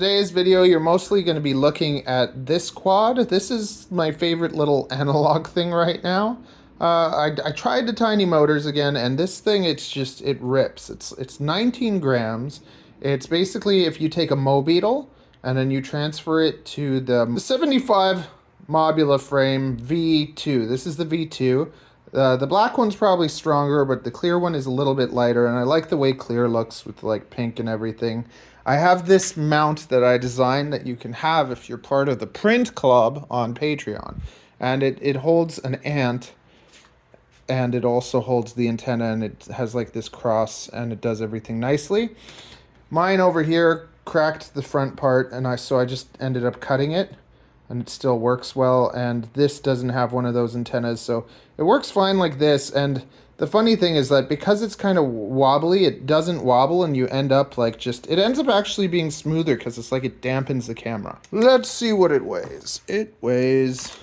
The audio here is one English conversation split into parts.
Today's video, you're mostly going to be looking at this quad. This is my favorite little analog thing right now. I tried the tiny motors again, and this thing, it rips. It's 19 grams. It's basically if you take a Mobeetle and then you transfer it to the 75 Mobula frame V2. This is the V2. The black one's probably stronger, but the clear one is a little bit lighter, and I like the way clear looks with like pink and everything. I have this mount that I designed that you can have if you're part of the print club on Patreon. And it holds an ant, and it also holds the antenna, and it has like this cross, and it does everything nicely. Mine over here cracked the front part, and so I just ended up cutting it, and it still works well. And this doesn't have one of those antennas, so it works fine like this. And the funny thing is that because it's kind of wobbly, it doesn't wobble, and you end up like it ends up actually being smoother because it's like it dampens the camera. Let's see what it weighs. It weighs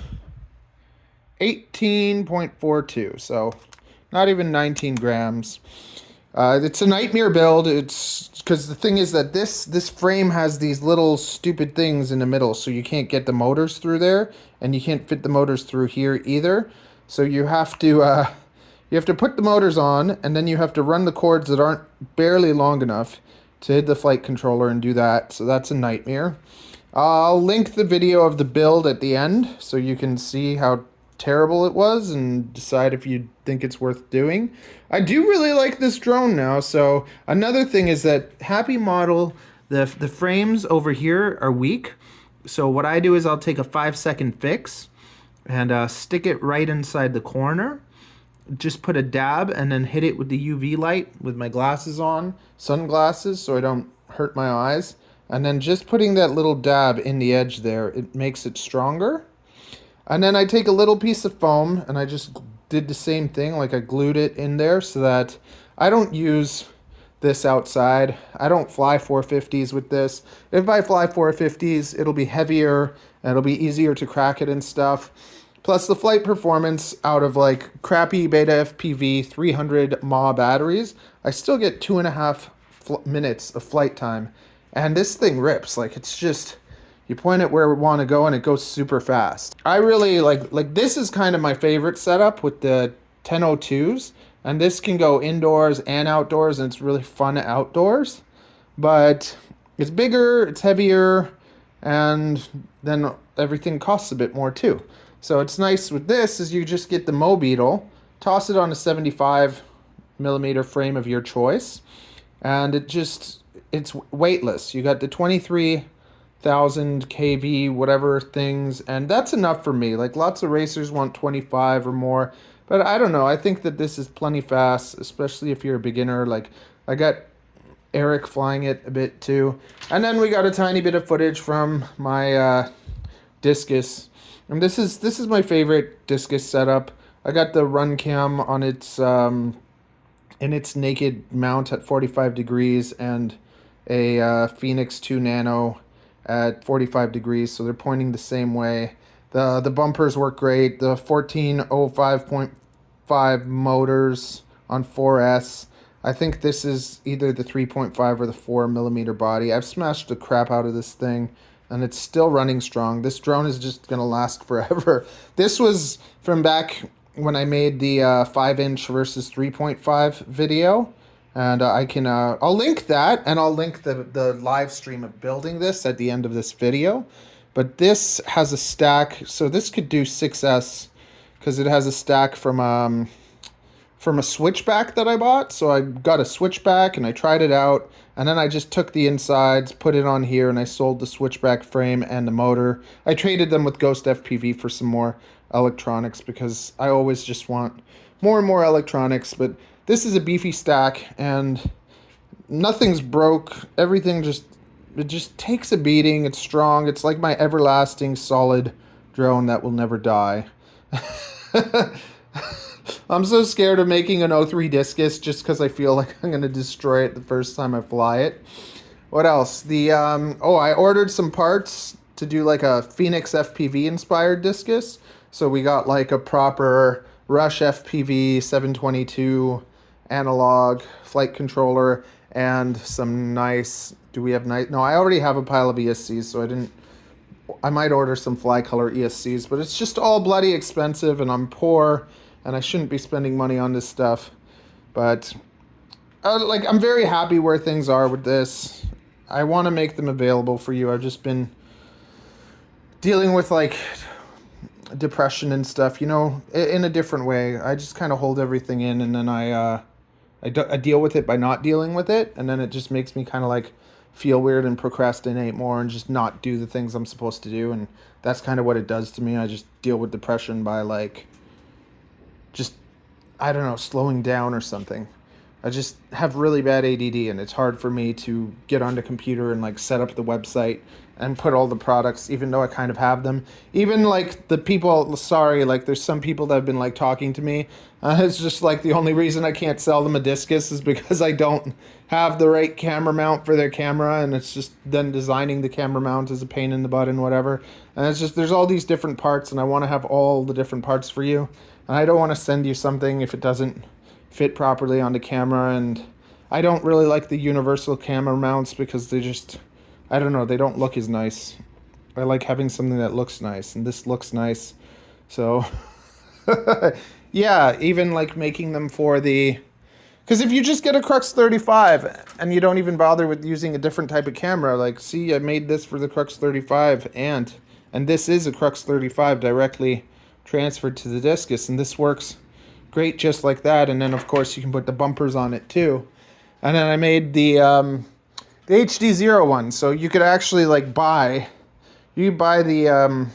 18.42, so not even 19 grams. It's a nightmare build. It's because the thing is that this frame has these little stupid things in the middle, so you can't get the motors through there, and you can't fit the motors through here either. So you have to put the motors on, and then you have to run the cords that aren't barely long enough to hit the flight controller and do that. So that's a nightmare. I'll link the video of the build at the end so you can see how terrible it was and decide if you think it's worth doing. I do really like this drone now. So another thing is that Happy Model, the frames over here are weak. So what I do is I'll take a 5-second fix and stick it right inside the corner. Just put a dab and then hit it with the UV light with my glasses on, sunglasses, so I don't hurt my eyes. And then just putting that little dab in the edge there, it makes it stronger. And then I take a little piece of foam and I just did the same thing, like I glued it in there so that I don't use this outside. I don't fly 450s with this. If I fly 450s, it'll be heavier and it'll be easier to crack it and stuff. Plus the flight performance out of like crappy Beta FPV 300 mAh batteries, I still get 2.5 minutes of flight time. And this thing rips. Like it's just, you point it where we want to go and it goes super fast. I really like this is kind of my favorite setup with the 1002s. And this can go indoors and outdoors, and it's really fun outdoors. But it's bigger, it's heavier, and then everything costs a bit more too. So it's nice with this is you just get the Mobeetle, toss it on a 75 millimeter frame of your choice, and it's weightless. You got the 23,000 kV whatever things, and that's enough for me. Like lots of racers want 25 or more, but I don't know. I think that this is plenty fast, especially if you're a beginner. Like I got Eric flying it a bit too, and then we got a tiny bit of footage from my discus. And this is my favorite discus setup. I got the Runcam on its in its naked mount at 45 degrees and a Phoenix 2 Nano at 45 degrees, so they're pointing the same way. The bumpers work great. The 1405.5 motors on 4S. I think this is either the 3.5 or the 4 millimeter body. I've smashed the crap out of this thing, and it's still running strong. This drone is just going to last forever. This was from back when I made the 5-inch versus 3.5 video. And I'll link that, and I'll link the live stream of building this at the end of this video. But this has a stack, so this could do 6S, because it has a stack from a switchback that I bought. So I got a switchback, and I tried it out. And then I just took the insides, put it on here, and I sold the switchback frame and the motor. I traded them with Ghost FPV for some more electronics because I always just want more and more electronics. But this is a beefy stack, and nothing's broke. Everything just takes a beating. It's strong. It's like my everlasting solid drone that will never die. I'm so scared of making an 03 discus just because I feel like I'm going to destroy it the first time I fly it. What else? I ordered some parts to do like a Phoenix FPV inspired discus. So we got like a proper Rush FPV 722 analog flight controller and some nice, do we have nice, no, I already have a pile of ESCs, so I might order some fly color ESCs, but it's just all bloody expensive, and I'm poor, and I shouldn't be spending money on this stuff. But like, I'm very happy where things are with this. I want to make them available for you. I've just been dealing with like depression and stuff, you know, in a different way. I just kind of hold everything in, and then I deal with it by not dealing with it, and then it just makes me kind of like feel weird and procrastinate more and just not do the things I'm supposed to do, and that's kind of what it does to me. I just deal with depression by like just, I don't know, slowing down or something. I just have really bad ADD, and it's hard for me to get on the computer and like set up the website and put all the products, even though I kind of have them. Even like the people, sorry, like there's some people that have been like talking to me. It's just like the only reason I can't sell them a discus is because I don't have the right camera mount for their camera, and it's just then designing the camera mount is a pain in the butt and whatever. And it's just, there's all these different parts, and I want to have all the different parts for you. And I don't want to send you something if it doesn't fit properly on the camera, and I don't really like the universal camera mounts because they just, I don't know, they don't look as nice. I like having something that looks nice, and this looks nice. So yeah, even like making them for the, because if you just get a Crux 35 and you don't even bother with using a different type of camera, like, see, I made this for the Crux 35, and this is a Crux 35 directly transferred to the discus, and this works great just like that. And then of course you can put the bumpers on it too. And then I made the HD0 one, so you could actually like buy the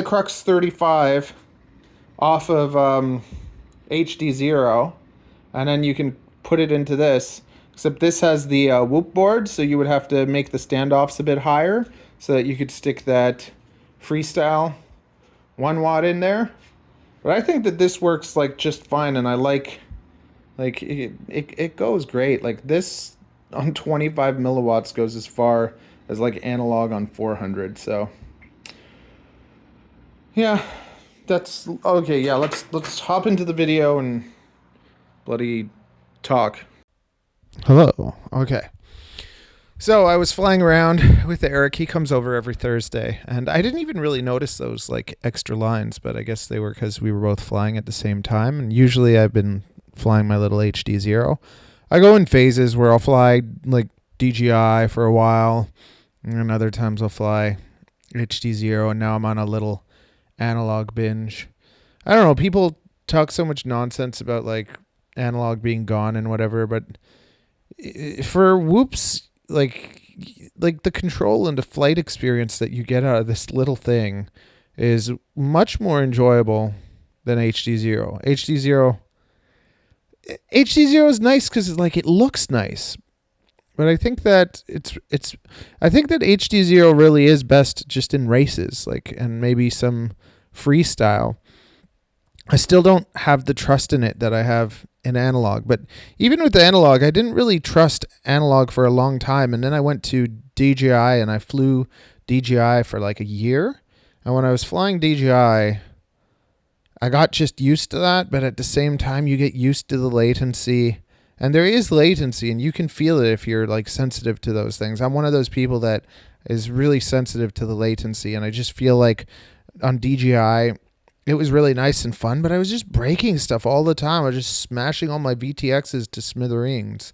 Crux 35 off of HD0, and then you can put it into this, except this has the whoop board, so you would have to make the standoffs a bit higher so that you could stick that freestyle 1 watt in there. But I think that this works like just fine, and I like it goes great. Like this on 25 milliwatts goes as far as like analog on 400. So yeah, that's okay. Yeah, let's hop into the video and bloody talk. Hello. Okay. So I was flying around with Eric. He comes over every Thursday, and I didn't even really notice those like extra lines, but I guess they were because we were both flying at the same time. And usually I've been flying my little HD0. I go in phases where I'll fly like DJI for a while, and other times I'll fly HD0, and now I'm on a little analog binge. I don't know, people talk so much nonsense about like analog being gone and whatever, but for whoops, like the control and the flight experience that you get out of this little thing is much more enjoyable than HD0. HD0 is nice because like it looks nice, but I think that I think that HD0 really is best just in races, like, and maybe some freestyle. I still don't have the trust in it that I have in analog, but even with the analog, I didn't really trust analog for a long time, and then I went to DJI and I flew DJI for like a year, and when I was flying DJI, I got just used to that, but at the same time, you get used to the latency, and there is latency, and you can feel it if you're like sensitive to those things. I'm one of those people that is really sensitive to the latency, and I just feel like on DJI, it was really nice and fun, but I was just breaking stuff all the time. I was just smashing all my VTXs to smithereens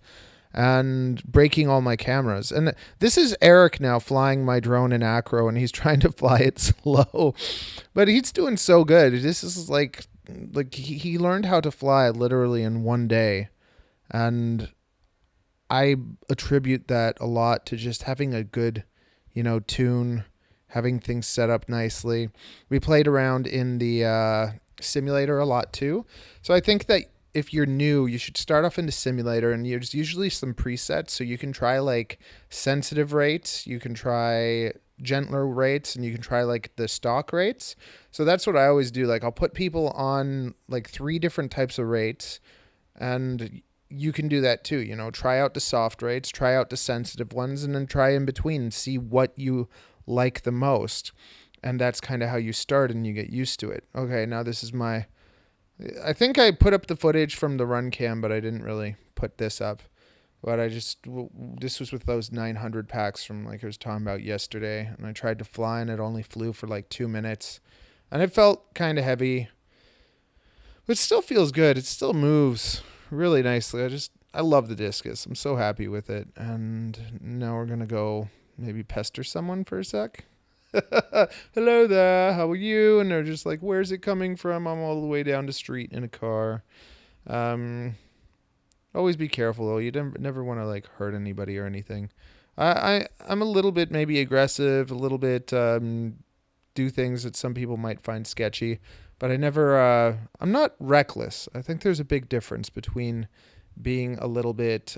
and breaking all my cameras. And this is Eric now flying my drone in acro, and he's trying to fly it slow, but he's doing so good. This is like he learned how to fly literally in one day, and I attribute that a lot to just having a good, tune, having things set up nicely. We played around in the simulator a lot too. So I think that if you're new, you should start off in the simulator, and there's usually some presets. So you can try like sensitive rates, you can try gentler rates, and you can try like the stock rates. So that's what I always do. Like I'll put people on like 3 different types of rates, and you can do that too. Try out the soft rates, try out the sensitive ones, and then try in between and see what you like the most. And that's kind of how you start, and you get used to it. Okay, now this is I think I put up the footage from the Runcam, but I didn't really put this up. But this was with those 900 packs from like I was talking about yesterday. And I tried to fly and it only flew for like 2 minutes. And it felt kind of heavy. But it still feels good. It still moves really nicely. I love the discus. I'm so happy with it. And now we're going to go maybe pester someone for a sec. Hello there, how are you? And they're just like, where's it coming from? I'm all the way down the street in a car. Always be careful though. You never want to like hurt anybody or anything. I'm a little bit maybe aggressive, a little bit do things that some people might find sketchy, but I'm not reckless. I think there's a big difference between being a little bit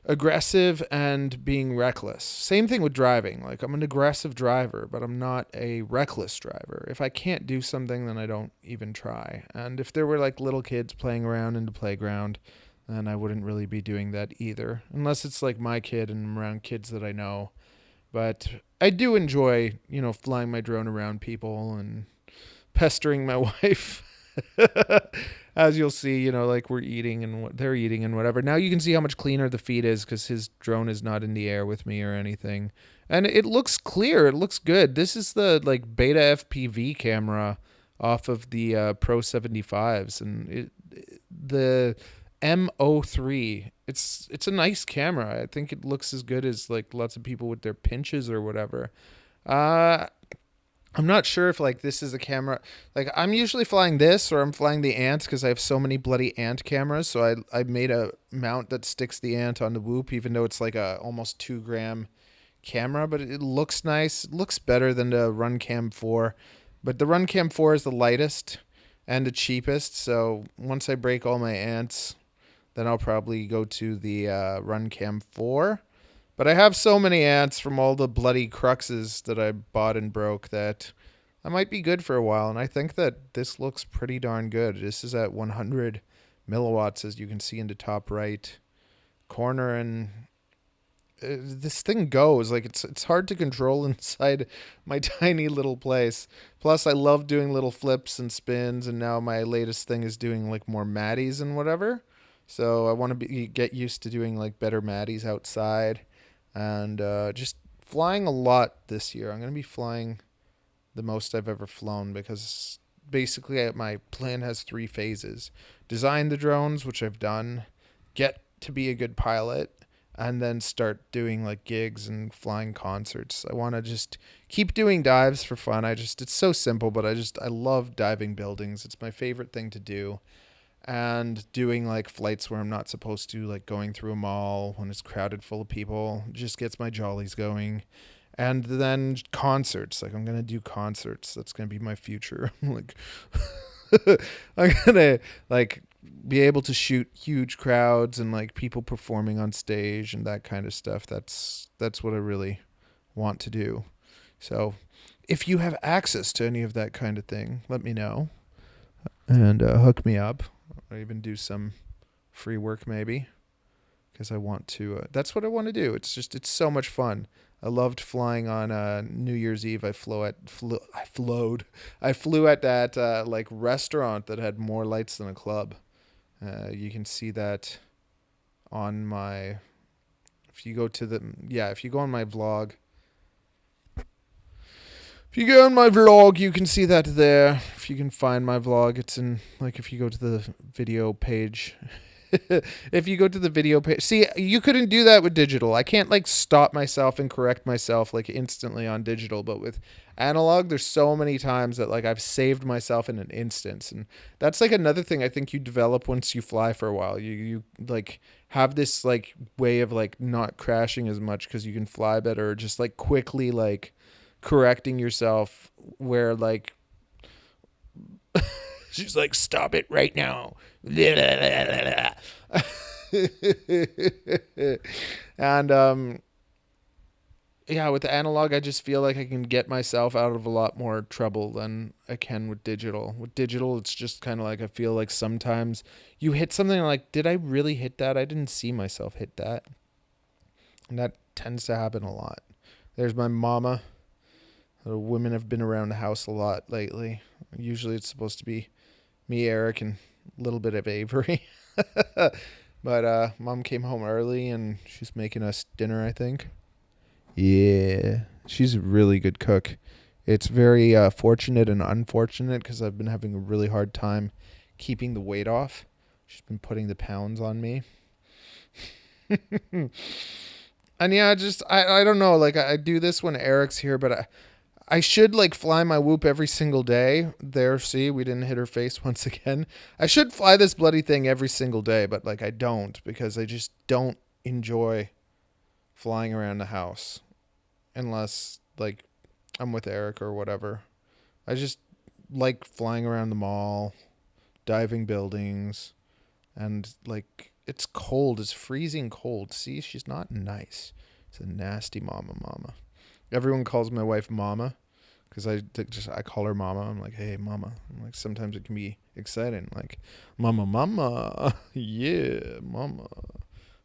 aggressive and being reckless. Same thing with driving. Like I'm an aggressive driver, but I'm not a reckless driver. If I can't do something, then I don't even try. And if there were like little kids playing around in the playground, then I wouldn't really be doing that either. Unless it's like my kid and I'm around kids that I know. But I do enjoy, flying my drone around people and pestering my wife. As you'll see, like we're eating and what they're eating and whatever. Now you can see how much cleaner the feed is because his drone is not in the air with me or anything. And it looks clear. It looks good. This is the like beta FPV camera off of the Pro 75s. And the M03, it's a nice camera. I think it looks as good as like lots of people with their pinches or whatever. I'm not sure if like this is a camera. Like I'm usually flying this or I'm flying the ant because I have so many bloody ant cameras. So I made a mount that sticks the ant on the whoop, even though it's like a almost 2-gram camera. But it looks nice. It looks better than the Runcam 4. But the Runcam 4 is the lightest and the cheapest. So once I break all my ants, then I'll probably go to the Runcam 4. But I have so many ants from all the bloody cruxes that I bought and broke that I might be good for a while. And I think that this looks pretty darn good. This is at 100 milliwatts, as you can see in the top right corner. And this thing goes. Like it's hard to control inside my tiny little place. Plus, I love doing little flips and spins. And now my latest thing is doing like more matties and whatever. So I want to get used to doing like better matties outside. And just flying a lot this year. I'm going to be flying the most I've ever flown because basically my plan has 3 phases. Design the drones, which I've done, get to be a good pilot, and then start doing like gigs and flying concerts. I want to just keep doing dives for fun. It's so simple, but I love diving buildings. It's my favorite thing to do. And doing like flights where I'm not supposed to, like going through a mall when it's crowded full of people, just gets my jollies going. And then concerts, like I'm going to do concerts. That's going to be my future. Like I'm going to like be able to shoot huge crowds and like people performing on stage and that kind of stuff. That's what I really want to do. So if you have access to any of that kind of thing, let me know and hook me up. Or even do some free work maybe because I want to. That's what I want to do. It's so much fun. I loved flying on New Year's Eve. I flew at that like restaurant that had more lights than a club. You can see that on my. If you go on my vlog. If you go on my vlog, you can see that there. If you can find my vlog, it's in, like, if you go to the video page. If you go to the video page. See, you couldn't do that with digital. I can't, like, stop myself and correct myself, like, instantly on digital. But with analog, there's so many times that, like, I've saved myself in an instance. And that's, like, another thing I think you develop once you fly for a while. You like, have this, like, way of, like, not crashing as much because you can fly better. Or just, like, quickly, like, correcting yourself where like she's like, stop it right now. And yeah, with the analog I just feel like I can get myself out of a lot more trouble than I can with digital. With digital it's just kind of like I feel like sometimes you hit something like, did I really hit that? I didn't see myself hit that. And that tends to happen a lot. There's my mama. Women have been around the house a lot lately. Usually it's supposed to be me, Eric, and a little bit of Avery. But mom came home early and she's making us dinner, I think. Yeah, she's a really good cook. It's very fortunate and unfortunate because I've been having a really hard time keeping the weight off. She's been putting the pounds on me. And yeah, I don't know. Like I do this when Eric's here, but I should like fly my whoop every single day. There, see, we didn't hit her face once again. I should fly this bloody thing every single day, but like I don't because I just don't enjoy flying around the house unless like I'm with Eric or whatever. I just like flying around the mall, diving buildings, and like it's cold. It's freezing cold. See, she's not nice. It's a nasty mama. Everyone calls my wife mama because I call her mama. I'm like, hey mama. I'm like, sometimes it can be exciting, like mama, yeah, mama,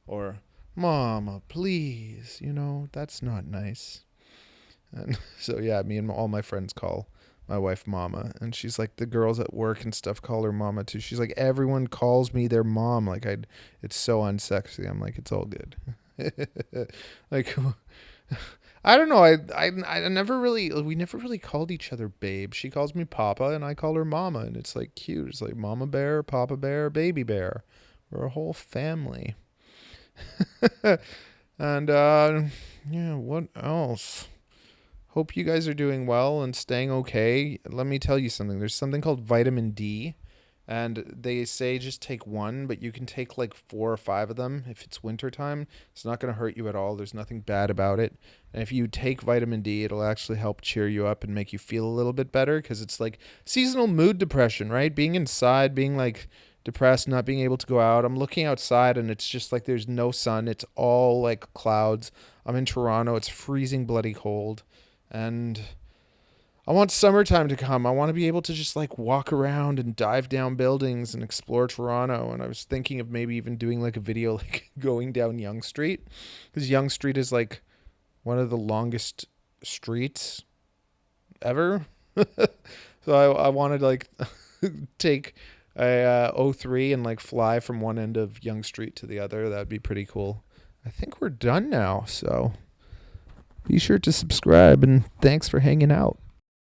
or mama, please. That's not nice. And so yeah, me and all my friends call my wife mama, and she's like, the girls at work and stuff call her mama too. She's like, everyone calls me their mom. Like it's so unsexy. I'm like, it's all good. Like I don't know. I never really, we never really called each other babe. She calls me papa and I call her mama, and it's like cute. It's like mama bear, papa bear, baby bear. We're a whole family. And yeah, what else? Hope you guys are doing well and staying okay. Let me tell you something. There's something called vitamin D, and they say just take one, but you can take like 4 or 5 of them if it's wintertime. It's not going to hurt you at all. There's nothing bad about it. And if you take vitamin D, it'll actually help cheer you up and make you feel a little bit better because it's like seasonal mood depression, right? Being inside, being like depressed, not being able to go out. I'm looking outside and it's just like there's no sun. It's all like clouds. I'm in Toronto. It's freezing bloody cold. And I want summertime to come. I want to be able to just like walk around and dive down buildings and explore Toronto. And I was thinking of maybe even doing like a video like going down Yonge Street, because Yonge Street is like one of the longest streets ever. So I wanted to like take a O3 and like fly from one end of Yonge Street to the other. That'd be pretty cool. I think we're done now, so be sure to subscribe and thanks for hanging out.